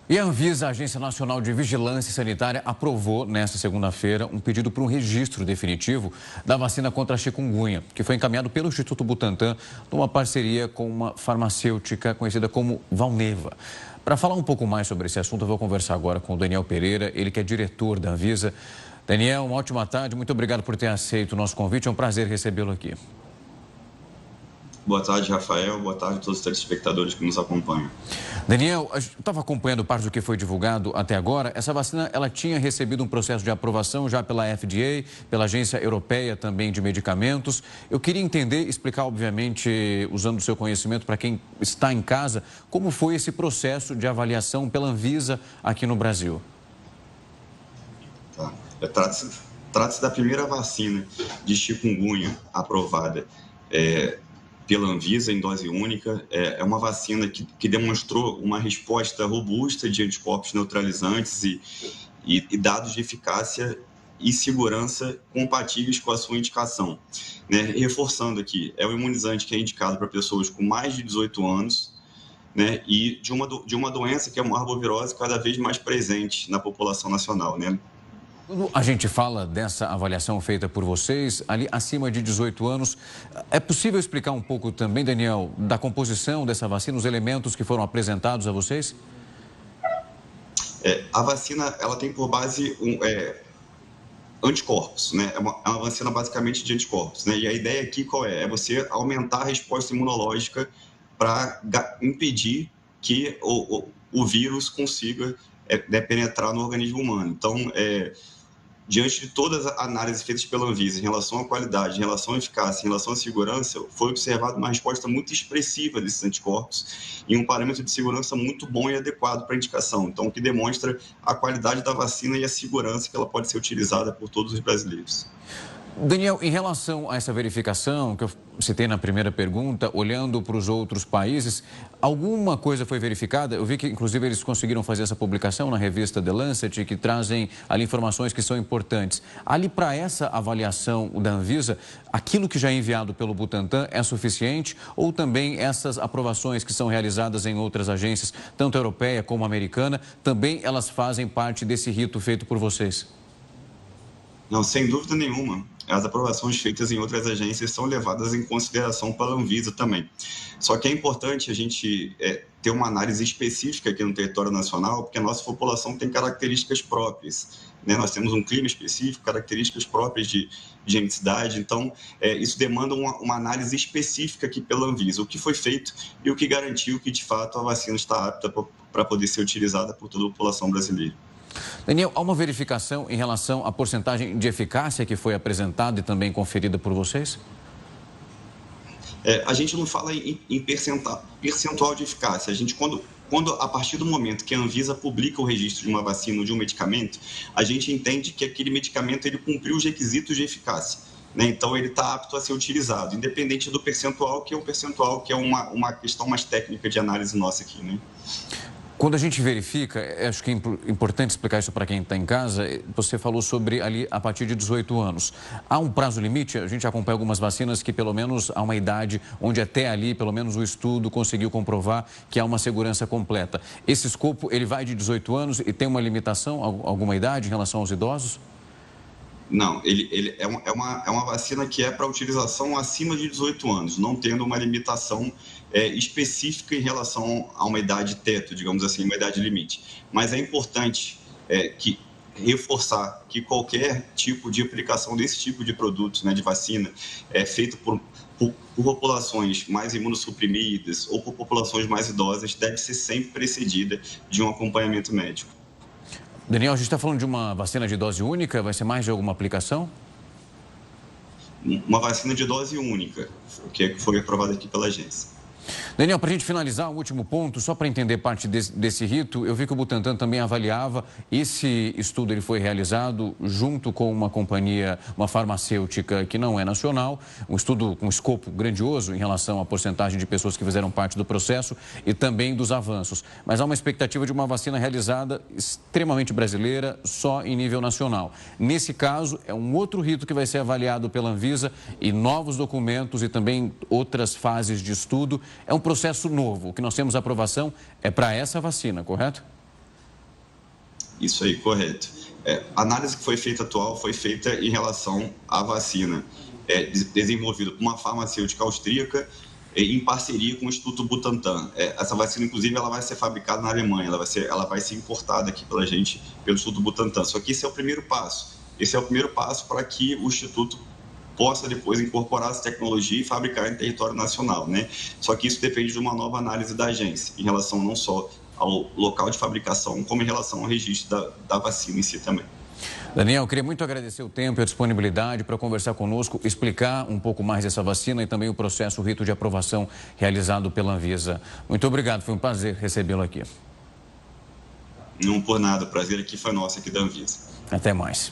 E a Anvisa, a Agência Nacional de Vigilância Sanitária, aprovou nesta segunda-feira um pedido para um registro definitivo da vacina contra a chikungunya, que foi encaminhado pelo Instituto Butantan numa parceria com uma farmacêutica conhecida como Valneva. Para falar um pouco mais sobre esse assunto, eu vou conversar agora com o Daniel Pereira, ele que é diretor da Anvisa. Daniel, uma ótima tarde, muito obrigado por ter aceito o nosso convite, é um prazer recebê-lo aqui. Boa tarde, Rafael. Boa tarde a todos os telespectadores que nos acompanham. Daniel, eu estava acompanhando parte do que foi divulgado até agora. Essa vacina, ela tinha recebido um processo de aprovação já pela FDA, pela Agência Europeia também de Medicamentos. Eu queria entender, explicar, obviamente, usando o seu conhecimento para quem está em casa, como foi esse processo de avaliação pela Anvisa aqui no Brasil. Tá. Trata-se da primeira vacina de chikungunya aprovada pela Anvisa em dose única. É uma vacina que demonstrou uma resposta robusta de anticorpos neutralizantes e dados de eficácia e segurança compatíveis com a sua indicação. Né? Reforçando aqui, é um imunizante que é indicado para pessoas com mais de 18 anos, né? E de uma doença que é uma arbovirose cada vez mais presente na população nacional, né? Quando a gente fala dessa avaliação feita por vocês, ali acima de 18 anos, é possível explicar um pouco também, Daniel, da composição dessa vacina, os elementos que foram apresentados a vocês? A vacina, ela tem por base anticorpos, né? É uma vacina basicamente de anticorpos, né? E a ideia aqui qual é? É você aumentar a resposta imunológica para impedir que o vírus consiga penetrar no organismo humano. Então, diante de todas as análises feitas pela Anvisa em relação à qualidade, em relação à eficácia, em relação à segurança, foi observada uma resposta muito expressiva desses anticorpos e um parâmetro de segurança muito bom e adequado para a indicação. Então, o que demonstra a qualidade da vacina e a segurança que ela pode ser utilizada por todos os brasileiros. Daniel, em relação a essa verificação que eu citei na primeira pergunta, olhando para os outros países, alguma coisa foi verificada? Eu vi que, inclusive, eles conseguiram fazer essa publicação na revista The Lancet, que trazem ali informações que são importantes. Ali, para essa avaliação da Anvisa, aquilo que já é enviado pelo Butantan é suficiente ou também essas aprovações que são realizadas em outras agências, tanto europeia como americana, também elas fazem parte desse rito feito por vocês? Não, sem dúvida nenhuma. As aprovações feitas em outras agências são levadas em consideração pela Anvisa também. Só que é importante a gente ter uma análise específica aqui no território nacional, porque a nossa população tem características próprias, né? Nós temos um clima específico, características próprias de geneticidade, então isso demanda uma análise específica aqui pela Anvisa, o que foi feito e o que garantiu que, de fato, a vacina está apta para poder ser utilizada por toda a população brasileira. Daniel, há uma verificação em relação à porcentagem de eficácia que foi apresentada e também conferida por vocês? A gente não fala em percentual de eficácia. A gente, quando a partir do momento que a Anvisa publica o registro de uma vacina ou de um medicamento, a gente entende que aquele medicamento ele cumpriu os requisitos de eficácia, né? Então, ele está apto a ser utilizado, independente do percentual, que é um percentual que é uma questão mais técnica de análise nossa aqui, né? Quando a gente verifica, acho que é importante explicar isso para quem está em casa, você falou sobre ali a partir de 18 anos. Há um prazo limite? A gente acompanha algumas vacinas que pelo menos há uma idade onde até ali, pelo menos o estudo conseguiu comprovar que há uma segurança completa. Esse escopo, ele vai de 18 anos e tem uma limitação, alguma idade em relação aos idosos? Não, ele é uma vacina que é para utilização acima de 18 anos, não tendo uma limitação específica em relação a uma idade teto, digamos assim, uma idade limite. Mas é importante reforçar que qualquer tipo de aplicação desse tipo de produto, né, de vacina, feito por populações mais imunossuprimidas ou por populações mais idosas, deve ser sempre precedida de um acompanhamento médico. Daniel, a gente está falando de uma vacina de dose única? Vai ser mais de alguma aplicação? Uma vacina de dose única, que foi aprovada aqui pela agência. Daniel, para a gente finalizar, um último ponto, só para entender parte desse rito, eu vi que o Butantan também avaliava, esse estudo ele foi realizado junto com uma companhia, uma farmacêutica que não é nacional, um estudo com escopo grandioso em relação à porcentagem de pessoas que fizeram parte do processo e também dos avanços. Mas há uma expectativa de uma vacina realizada extremamente brasileira, só em nível nacional. Nesse caso, é um outro rito que vai ser avaliado pela Anvisa e novos documentos e também outras fases de estudo. É um processo novo. O que nós temos aprovação é para essa vacina, correto? Isso aí, correto. A análise que foi feita atual foi feita em relação à vacina desenvolvida por uma farmacêutica austríaca em parceria com o Instituto Butantan. Essa vacina, inclusive, ela vai ser fabricada na Alemanha, ela vai ser importada aqui pela gente, pelo Instituto Butantan. Só que esse é o primeiro passo. Esse é o primeiro passo para que o Instituto possa depois incorporar essa tecnologia e fabricar em território nacional, né? Só que isso depende de uma nova análise da agência, em relação não só ao local de fabricação, como em relação ao registro da vacina em si também. Daniel, eu queria muito agradecer o tempo e a disponibilidade para conversar conosco, explicar um pouco mais dessa vacina e também o processo, o rito de aprovação realizado pela Anvisa. Muito obrigado, foi um prazer recebê-lo aqui. Não por nada, o prazer aqui foi nosso aqui da Anvisa. Até mais.